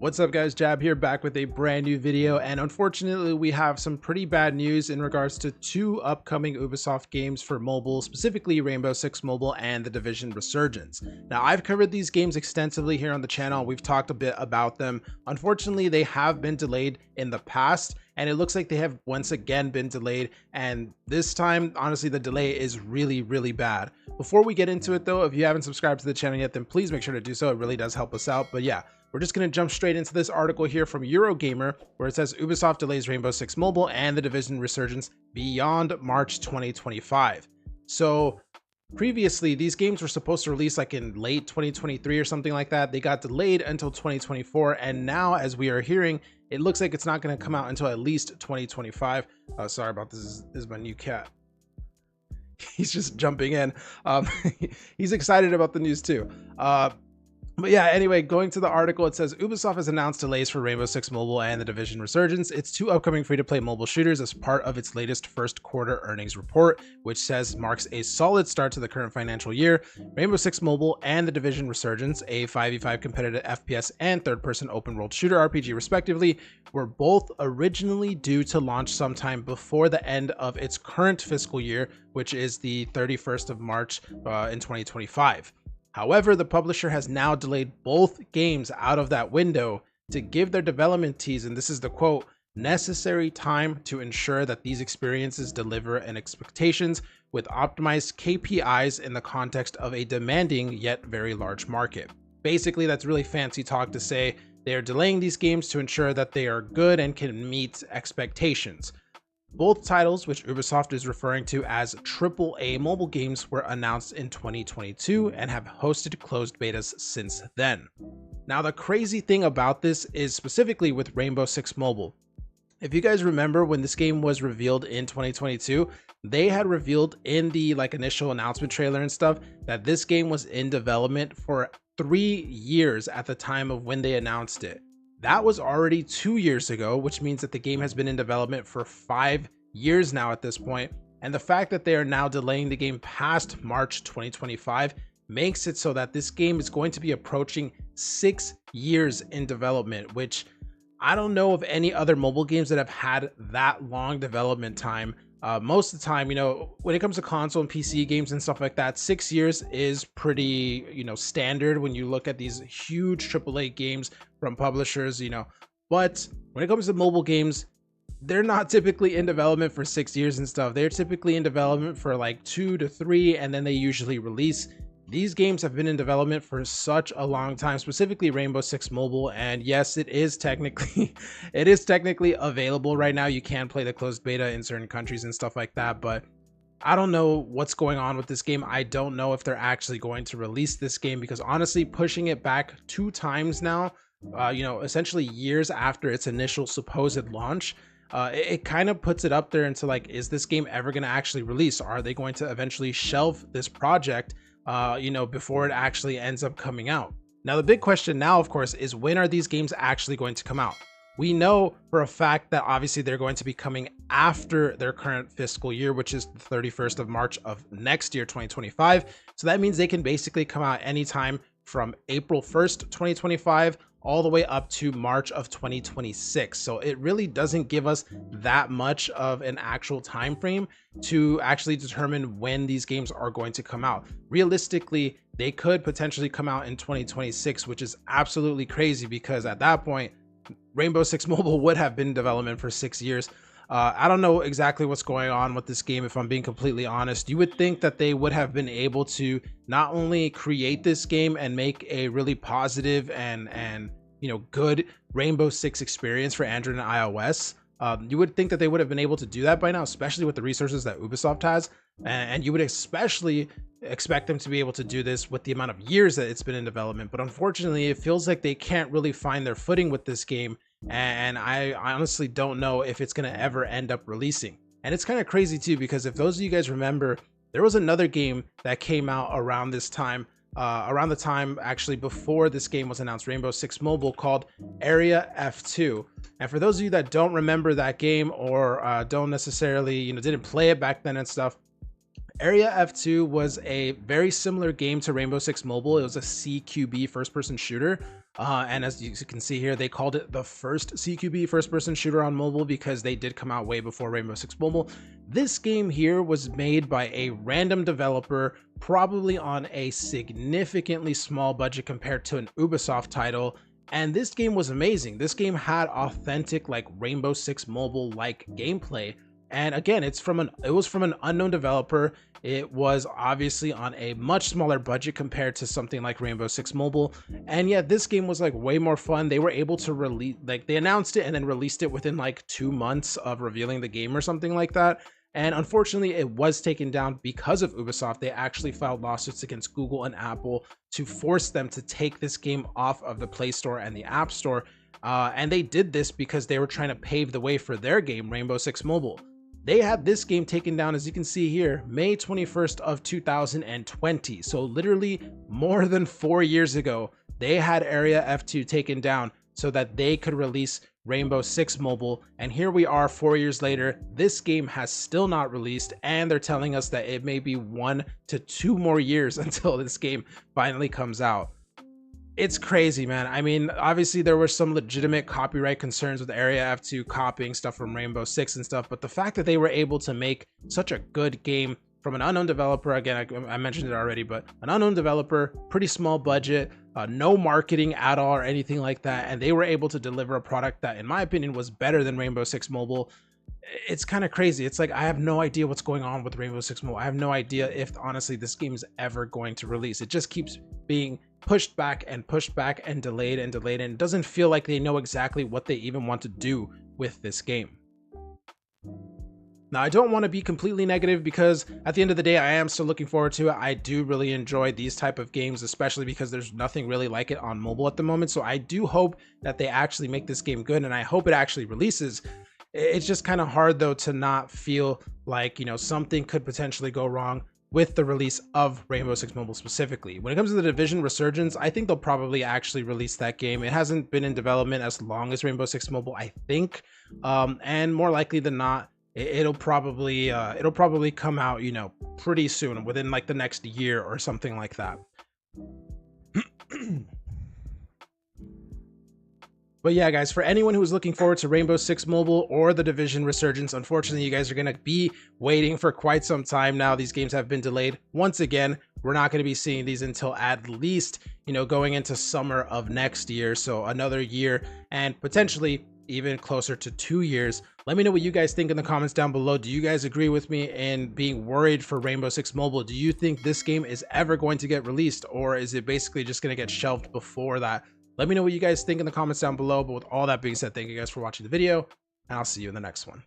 What's up guys, Jab here, back with a brand new video, and unfortunately we have some pretty bad news in regards to two upcoming Ubisoft games for mobile, specifically Rainbow Six Mobile and The Division Resurgence. Now I've covered these games extensively here on the channel, we've talked a bit about them. Unfortunately they have been delayed in the past, and it looks like they have once again been delayed, and this time honestly the delay is really bad. Before we get into it though, if you haven't subscribed to the channel yet, then please make sure to do so. It really does help us out. But yeah, we're just going to jump straight into this article here from Eurogamer, where it says Ubisoft delays Rainbow Six Mobile and The Division Resurgence beyond March 2025. So previously these games were supposed to release like in late 2023 or something like that. They got delayed until 2024, and now as we are hearing, it looks like it's not going to come out until at least 2025. Sorry about this. This is my new cat. He's just jumping in. He's excited about the news too. But yeah, anyway, going to the article, it says Ubisoft has announced delays for Rainbow Six Mobile and The Division Resurgence. It's two upcoming free-to-play mobile shooters as part of its latest first quarter earnings report, which says marks a solid start to the current financial year. Rainbow Six Mobile and The Division Resurgence, a 5v5 competitive FPS and third-person open-world shooter RPG respectively, were both originally due to launch sometime before the end of its current fiscal year, which is the 31st of March in 2025. However, the publisher has now delayed both games out of that window to give their development teams, and this is the quote, necessary time to ensure that these experiences deliver an expectations with optimized KPIs in the context of a demanding yet very large market. Basically, that's really fancy talk to say they are delaying these games to ensure that they are good and can meet expectations. Both titles, which Ubisoft is referring to as AAA mobile games, were announced in 2022 and have hosted closed betas since then. Now, the crazy thing about this is specifically with Rainbow Six Mobile. If you guys remember when this game was revealed in 2022, they had revealed in the initial announcement trailer and stuff that this game was in development for 3 years at the time of when they announced it. That was already 2 years ago, which means that the game has been in development for 5 years now at this point. And the fact that they are now delaying the game past March 2025 makes it so that this game is going to be approaching 6 years in development, which I don't know of any other mobile games that have had that long development time. Most of the time, when it comes to console and PC games and stuff like that, 6 years is pretty, standard when you look at these huge AAA games from publishers, but when it comes to mobile games, they're not typically in development for 6 years and stuff. They're typically in development for like 2 to 3, and then they usually release. These games have been in development for such a long time, specifically Rainbow Six Mobile, and yes, it is technically available right now. You can play the closed beta in certain countries and stuff like that, but I don't know what's going on with this game. I don't know if they're actually going to release this game, because honestly, pushing it back 2 times now, essentially years after its initial supposed launch, it kind of puts it up there into is this game ever going to actually release? Are they going to eventually shelve this project before it actually ends up coming out? Now, the big question now, of course, is when are these games actually going to come out? We know for a fact that obviously they're going to be coming after their current fiscal year, which is the 31st of March of next year, 2025. So that means they can basically come out anytime from April 1st, 2025, all the way up to March of 2026. So it really doesn't give us that much of an actual time frame to actually determine when these games are going to come out. Realistically, they could potentially come out in 2026, which is absolutely crazy, because at that point, Rainbow Six Mobile would have been in development for 6 years. I don't know exactly what's going on with this game, if I'm being completely honest. You would think that they would have been able to not only create this game and make a really positive and good Rainbow Six experience for Android and iOS. You would think that they would have been able to do that by now, especially with the resources that Ubisoft has. And you would especially expect them to be able to do this with the amount of years that it's been in development. But unfortunately, it feels like they can't really find their footing with this game. And I honestly don't know if it's going to ever end up releasing. And it's kind of crazy too, because if those of you guys remember, there was another game that came out around this time, around the time actually before this game was announced, Rainbow Six Mobile, called Area F2. And for those of you that don't remember that game, or don't necessarily, didn't play it back then and stuff, Area F2 was a very similar game to Rainbow Six Mobile. It was a CQB first-person shooter. And as you can see here, they called it the first CQB first-person shooter on mobile because they did come out way before Rainbow Six Mobile. This game here was made by a random developer, probably on a significantly small budget compared to an Ubisoft title. And this game was amazing. This game had authentic like Rainbow Six Mobile like gameplay. And again, it was from an unknown developer. It was obviously on a much smaller budget compared to something like Rainbow Six Mobile. And yet this game was like way more fun. They were able to release, like they announced it and then released it within like 2 months of revealing the game or something like that. And unfortunately, it was taken down because of Ubisoft. They actually filed lawsuits against Google and Apple to force them to take this game off of the Play Store and the App Store. And they did this because they were trying to pave the way for their game, Rainbow Six Mobile. They had this game taken down, as you can see here, May 21st of 2020. So literally more than 4 years ago, they had Area F2 taken down so that they could release Rainbow Six Mobile. And here we are 4 years later, this game has still not released, and they're telling us that it may be 1 to 2 more years until this game finally comes out. It's crazy, man. I mean, obviously there were some legitimate copyright concerns with Area F2 copying stuff from Rainbow Six and stuff, but the fact that they were able to make such a good game from an unknown developer, again, I mentioned it already, but an unknown developer, pretty small budget, no marketing at all or anything like that, and they were able to deliver a product that, in my opinion, was better than Rainbow Six Mobile. It's kind of crazy. It's like, I have no idea what's going on with Rainbow Six Mobile. I have no idea if, honestly, this game is ever going to release. It just keeps being pushed back and delayed and delayed, and it doesn't feel like they know exactly what they even want to do with this game. Now, I don't want to be completely negative because at the end of the day, I am still looking forward to it. I do really enjoy these type of games, especially because there's nothing really like it on mobile at the moment. So I do hope that they actually make this game good, and I hope it actually releases. It's just kind of hard though to not feel like, you know, something could potentially go wrong with the release of Rainbow Six Mobile specifically. When it comes to the Division Resurgence, I think they'll probably actually release that game. It hasn't been in development as long as Rainbow Six Mobile, I think, and more likely than not, it'll probably come out, you know, pretty soon, within like the next year or something like that. But yeah, guys, for anyone who's looking forward to Rainbow Six Mobile or the Division Resurgence, unfortunately, you guys are going to be waiting for quite some time now. These games have been delayed. Once again, we're not going to be seeing these until at least, you know, going into summer of next year. So another year and potentially even closer to 2 years. Let me know what you guys think in the comments down below. Do you guys agree with me in being worried for Rainbow Six Mobile? Do you think this game is ever going to get released, or is it basically just going to get shelved before that? Let me know what you guys think in the comments down below. But with all that being said, thank you guys for watching the video, and I'll see you in the next one.